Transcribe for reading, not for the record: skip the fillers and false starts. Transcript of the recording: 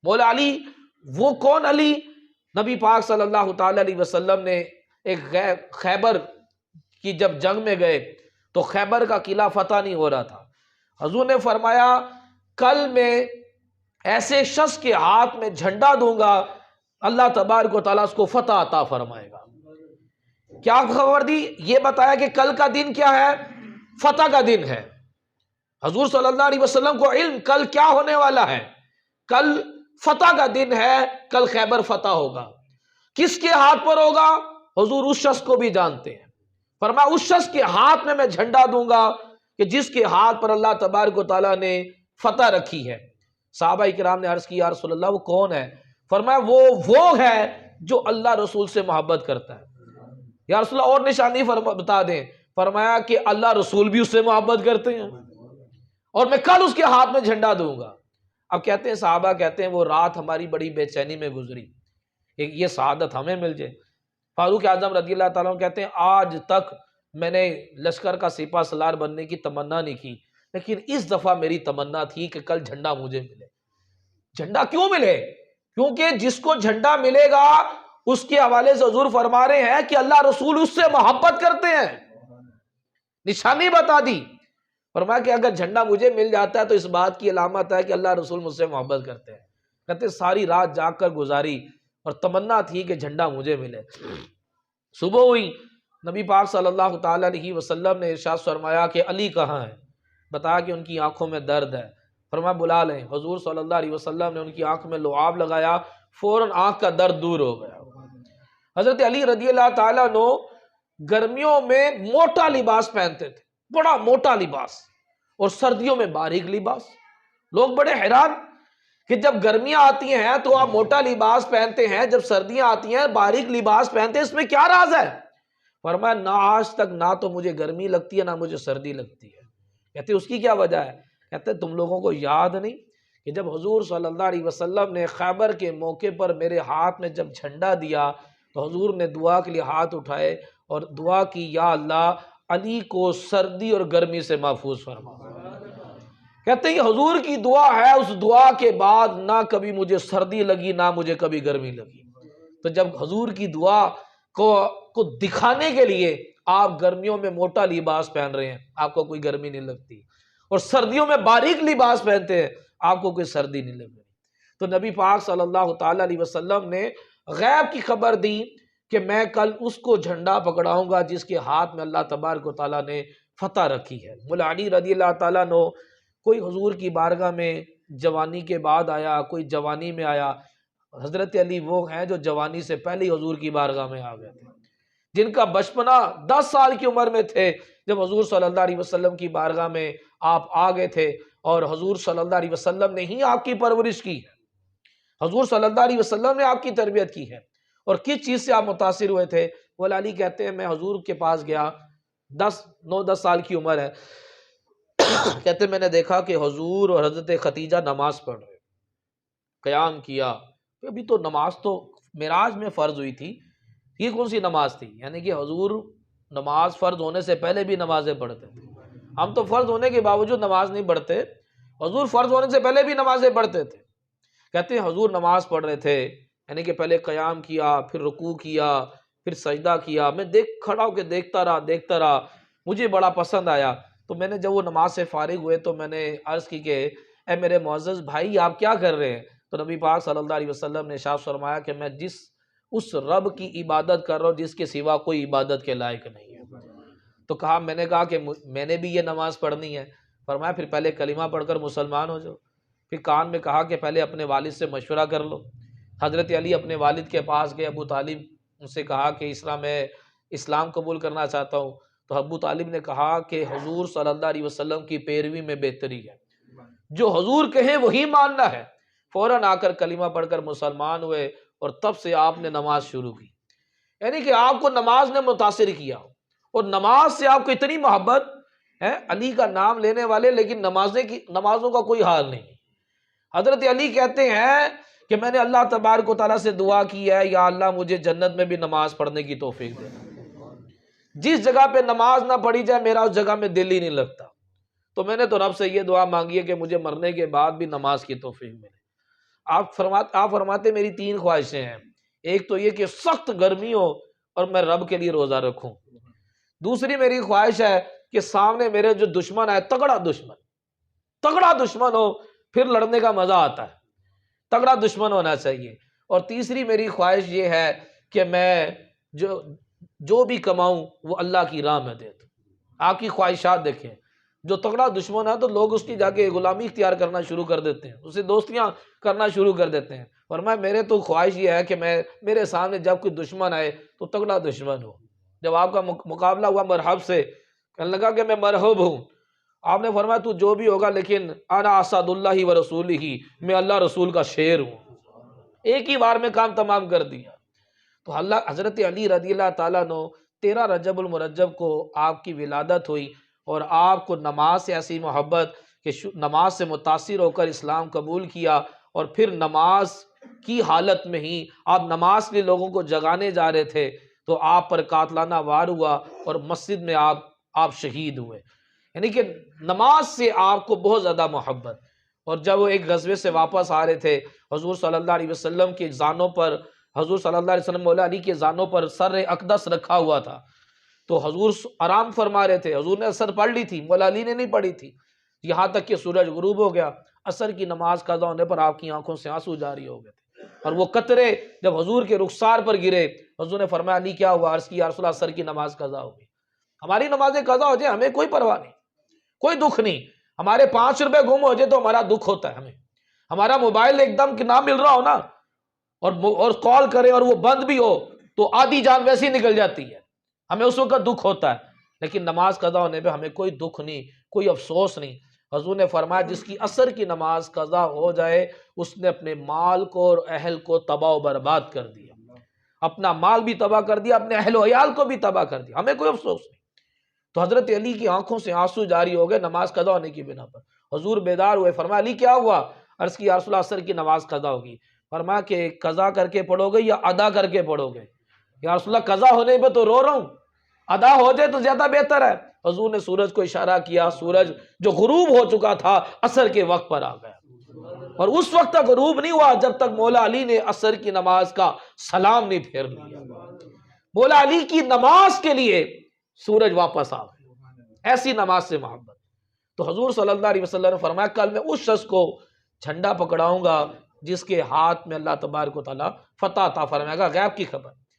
مولا علی وہ کون علی؟ نبی پاک صلی اللہ تعالی علیہ وسلم نے ایک خیبر کی جب جنگ میں گئے تو خیبر کا قلعہ فتح نہیں ہو رہا تھا، حضور نے فرمایا کل میں ایسے شخص کے ہاتھ میں جھنڈا دوں گا اللہ تبارک و تعالیٰ اس کو فتح عطا فرمائے گا۔ کیا خبر دی؟ یہ بتایا کہ کل کا دن کیا ہے؟ فتح کا دن ہے۔ حضور صلی اللہ علیہ وسلم کو علم کل کیا ہونے والا ہے، کل فتح کا دن ہے، کل خیبر فتح ہوگا۔ کس کے ہاتھ پر ہوگا؟ حضور اس شخص کو بھی جانتے ہیں، فرمایا اس شخص کے ہاتھ میں جھنڈا دوں گا کہ جس کے ہاتھ پر اللہ تبارک و تعالیٰ نے فتح رکھی ہے۔ صحابہ کرام نے عرض کی یا رسول اللہ وہ کون ہے؟ فرمایا وہ ہے جو اللہ رسول سے محبت کرتا ہے۔ یا رسول اللہ اور نشانی بتا دیں۔ فرمایا کہ اللہ رسول بھی اس سے محبت کرتے ہیں اور میں کل اس کے ہاتھ میں جھنڈا دوں گا۔ اب کہتے ہیں صحابہ کہتے ہیں وہ رات ہماری بڑی بے چینی میں گزری، یہ سعادت ہمیں مل جائے۔ فاروق اعظم رضی اللہ تعالیٰ عنہ کہتے ہیں آج تک میں نے لشکر کا سپہ سالار بننے کی تمنا نہیں کی، لیکن اس دفعہ میری تمنا تھی کہ کل جھنڈا مجھے ملے۔ جھنڈا کیوں ملے؟ کیونکہ جس کو جھنڈا ملے گا اس کے حوالے سے حضور فرما رہے ہیں کہ اللہ رسول اس سے محبت کرتے ہیں، نشانی بتا دی۔ فرمایا کہ اگر جھنڈا مجھے مل جاتا ہے تو اس بات کی علامت ہے کہ اللہ رسول مجھ سے محبت کرتے ہیں۔ کہتے ساری رات جاگ کر گزاری اور تمنا تھی کہ جھنڈا مجھے ملے۔ صبح ہوئی، نبی پاک صلی اللہ تعالی علیہ وسلم نے ارشاد فرمایا کہ علی کہاں ہے؟ بتایا کہ ان کی آنکھوں میں درد ہے۔ فرمایا بلا لیں۔ حضور صلی اللہ علیہ وسلم نے ان کی آنکھ میں لعاب لگایا، فوراً آنکھ کا درد دور ہو گیا۔ حضرت علی رضی اللہ تعالیٰ عنہ گرمیوں میں موٹا لباس پہنتے تھے، بڑا موٹا لباس، اور سردیوں میں باریک لباس۔ لوگ بڑے حیران کہ جب گرمیاں آتی ہیں تو آپ موٹا لباس پہنتے ہیں، جب سردیاں آتی ہیں باریک لباس پہنتے ہیں، اس میں کیا راز ہے؟ فرمایا نہ آج تک نہ تو مجھے گرمی لگتی ہے نہ مجھے سردی لگتی ہے۔ کہتے اس کی کیا وجہ ہے؟ کہتے تم لوگوں کو یاد نہیں کہ جب حضور صلی اللہ علیہ وسلم نے خیبر کے موقع پر میرے ہاتھ میں جب جھنڈا دیا تو حضور نے دعا کے لیے ہاتھ اٹھائے اور دعا کی یا اللہ علی کو سردی اور گرمی سے محفوظ فرما۔ کہتے ہیں یہ حضور کی دعا ہے، اس دعا کے بعد نہ کبھی مجھے سردی لگی نہ مجھے کبھی گرمی لگی۔ تو جب حضور کی دعا کو دکھانے کے لیے آپ گرمیوں میں موٹا لباس پہن رہے ہیں، آپ کو کوئی گرمی نہیں لگتی، اور سردیوں میں باریک لباس پہنتے ہیں، آپ کو کوئی سردی نہیں لگ رہی۔ تو نبی پاک صلی اللہ تعالی علیہ وسلم نے غیب کی خبر دی کہ میں کل اس کو جھنڈا پکڑاؤں گا جس کے ہاتھ میں اللہ تبارک و تعالیٰ نے فتح رکھی ہے۔ مولا علی رضی اللہ تعالیٰ عنہ کوئی حضور کی بارگاہ میں جوانی کے بعد آیا، کوئی جوانی میں آیا۔ حضرت علی وہ ہیں جو جوانی سے پہلے حضور کی بارگاہ میں آ گئے تھے، جن کا بچپنا 10 سال کی عمر میں تھے جب حضور صلی اللہ علیہ وسلم کی بارگاہ میں آپ آ گئے تھے، اور حضور صلی اللہ علیہ وسلم نے ہی آپ کی پرورش کی ہے، حضور صلی اللہ علیہ وسلم نے آپ کی تربیت کی ہے۔ اور کس چیز سے آپ متاثر ہوئے تھے؟ مولا علی کہتے ہیں میں حضور کے پاس گیا، 9-10 سال کی عمر ہے، کہتے میں نے دیکھا کہ حضور اور حضرت ختیجہ نماز پڑھ رہے، قیام کیا۔ ابھی تو نماز تو معراج میں فرض ہوئی تھی، یہ کون سی نماز تھی؟ یعنی کہ حضور نماز فرض ہونے سے پہلے بھی نمازیں پڑھتے تھے، ہم تو فرض ہونے کے باوجود نماز نہیں پڑھتے، حضور فرض ہونے سے پہلے بھی نمازیں پڑھتے تھے۔ کہتے ہیں حضور نماز پڑھ رہے تھے، یعنی کہ پہلے قیام کیا، پھر رکوع کیا، پھر سجدہ کیا۔ میں کھڑا ہو کے دیکھتا رہا، مجھے بڑا پسند آیا۔ تو میں نے جب وہ نماز سے فارغ ہوئے تو میں نے عرض کی کہ اے میرے معزز بھائی آپ کیا کر رہے ہیں؟ تو نبی پاک صلی اللہ علیہ وسلم نے ارشاد فرمایا کہ میں اس رب کی عبادت کر رہا ہوں جس کے سوا کوئی عبادت کے لائق نہیں ہے۔ تو میں نے کہا کہ میں نے بھی یہ نماز پڑھنی ہے۔ فرمایا پھر پہلے کلمہ پڑھ کر مسلمان ہو جاؤ۔ پھر کان میں کہا کہ پہلے اپنے والد سے مشورہ کر لو۔ حضرت علی اپنے والد کے پاس گئے، ابو طالب ان سے کہا کہ میں اسلام قبول کرنا چاہتا ہوں۔ تو ابو طالب نے کہا کہ حضور صلی اللہ علیہ وسلم کی پیروی میں بہتری ہے، جو حضور کہیں وہی ماننا ہے۔ فوراً آ کر کلمہ پڑھ کر مسلمان ہوئے، اور تب سے آپ نے نماز شروع کی۔ یعنی کہ آپ کو نماز نے متاثر کیا، اور نماز سے آپ کو اتنی محبت ہے، علی کا نام لینے والے لیکن نمازوں کا کوئی حال نہیں۔ حضرت علی کہتے ہیں کہ میں نے اللہ تبارک و تعالیٰ سے دعا کی ہے یا اللہ مجھے جنت میں بھی نماز پڑھنے کی توفیق دے، جس جگہ پہ نماز نہ پڑھی جائے میرا اس جگہ میں دل ہی نہیں لگتا۔ تو میں نے تو رب سے یہ دعا مانگی ہے کہ مجھے مرنے کے بعد بھی نماز کی توفیق ملے۔ آپ فرماتے میری 3 خواہشیں ہیں، ایک تو یہ کہ سخت گرمی ہو اور میں رب کے لیے روزہ رکھوں، دوسری میری خواہش ہے کہ سامنے میرے جو دشمن ہے تگڑا دشمن ہو، پھر لڑنے کا مزہ آتا ہے، تگڑا دشمن ہونا چاہیے، اور تیسری میری خواہش یہ ہے کہ میں جو بھی کماؤں وہ اللہ کی راہ میں دے دوں۔ آپ کی خواہشات دیکھیں، جو تگڑا دشمن ہے تو لوگ اس کی جا کے غلامی اختیار کرنا شروع کر دیتے ہیں، اسے دوستیاں کرنا شروع کر دیتے ہیں، اور میرے تو خواہش یہ ہے کہ میرے سامنے جب کوئی دشمن آئے تو تگڑا دشمن ہو۔ جب آپ کا مقابلہ ہوا مرحب سے، کہنے لگا کہ میں مرحب ہوں، آپ نے فرمایا تو جو بھی ہوگا لیکن انا اسد اللہ و رسولہ، میں اللہ رسول کا شیر ہوں۔ ایک ہی بار میں کام تمام کر دیا۔ تو حضرت علی رضی اللہ تعالیٰ عنہ 13 رجب المرجب کو آپ کی ولادت ہوئی، اور آپ کو نماز سے ایسی محبت کہ نماز سے متاثر ہو کر اسلام قبول کیا، اور پھر نماز کی حالت میں ہی آپ نماز کے لوگوں کو جگانے جا رہے تھے تو آپ پر قاتلانہ وار ہوا اور مسجد میں آپ شہید ہوئے۔ یعنی کہ نماز سے آپ کو بہت زیادہ محبت۔ اور جب وہ ایک غزوے سے واپس آ رہے تھے، حضور صلی اللہ علیہ وسلم کے زانوں پر، حضور صلی اللہ علیہ وسلم مولا علی کے زانوں پر سر اقدس رکھا ہوا تھا، تو حضور آرام فرما رہے تھے، حضور نے عصر پڑھ لی تھی، مولا علی نے نہیں پڑھی تھی، یہاں تک کہ سورج غروب ہو گیا۔ عصر کی نماز قضا ہونے پر آپ کی آنکھوں سے آنسو جاری ہو گئے تھے، اور وہ قطرے جب حضور کے رخسار پر گرے، حضور نے فرمایا علی کیا ہوا؟ عرض کی یا رسول اللہ عصر کی نماز قضا ہو گئی۔ ہماری نمازیں قضا ہو جائے ہمیں کوئی پرواہ نہیں، کوئی دکھ نہیں، ہمارے 5 روپے گم ہو جائے تو ہمارا دکھ ہوتا ہے، ہمارا موبائل ایک دم نہ مل رہا ہو نا، اور کال کرے اور وہ بند بھی ہو تو آدھی جان ویسے ہی نکل جاتی ہے، ہمیں اس وقت دکھ ہوتا ہے، لیکن نماز قضا ہونے پہ ہمیں کوئی دکھ نہیں، کوئی افسوس نہیں۔ حضور نے فرمایا جس کی عصر کی نماز قضا ہو جائے اس نے اپنے مال کو اور اہل کو تباہ و برباد کر دیا، اپنا مال بھی تباہ کر دیا، اپنے اہل و عیال کو بھی تباہ کر دیا، ہمیں کوئی افسوس نہیں۔ تو حضرت علی کی آنکھوں سے آنسو جاری ہو گئے نماز قضا ہونے کی بنا پر۔ حضور بیدار ہوئے، فرمایا علی کیا ہوا؟ عرض کی یا رسول اللہ عصر کی نماز قضا ہوگی۔ فرمایا کہ قضا کر کے پڑھو گے یا ادا کر کے پڑھو گے؟ یا رسول اللہ قضا ہونے پہ تو رو رہا ہوں، ادا ہو جائے تو زیادہ بہتر ہے۔ حضور نے سورج کو اشارہ کیا، سورج جو غروب ہو چکا تھا عصر کے وقت پر آ گیا، اور اس وقت تک غروب نہیں ہوا جب تک مولا علی نے عصر کی نماز کا سلام نہیں پھیر لیا۔ مولا علی کی نماز کے لیے سورج واپس آ گیا، ایسی نماز سے محبت۔ تو حضور صلی اللہ علیہ وسلم نے فرمایا کل میں اس شخص کو جھنڈا پکڑاؤں گا جس کے ہاتھ میں اللہ تبارک و تعالیٰ فتح عطا فرمائے گا، غیب کی خبر۔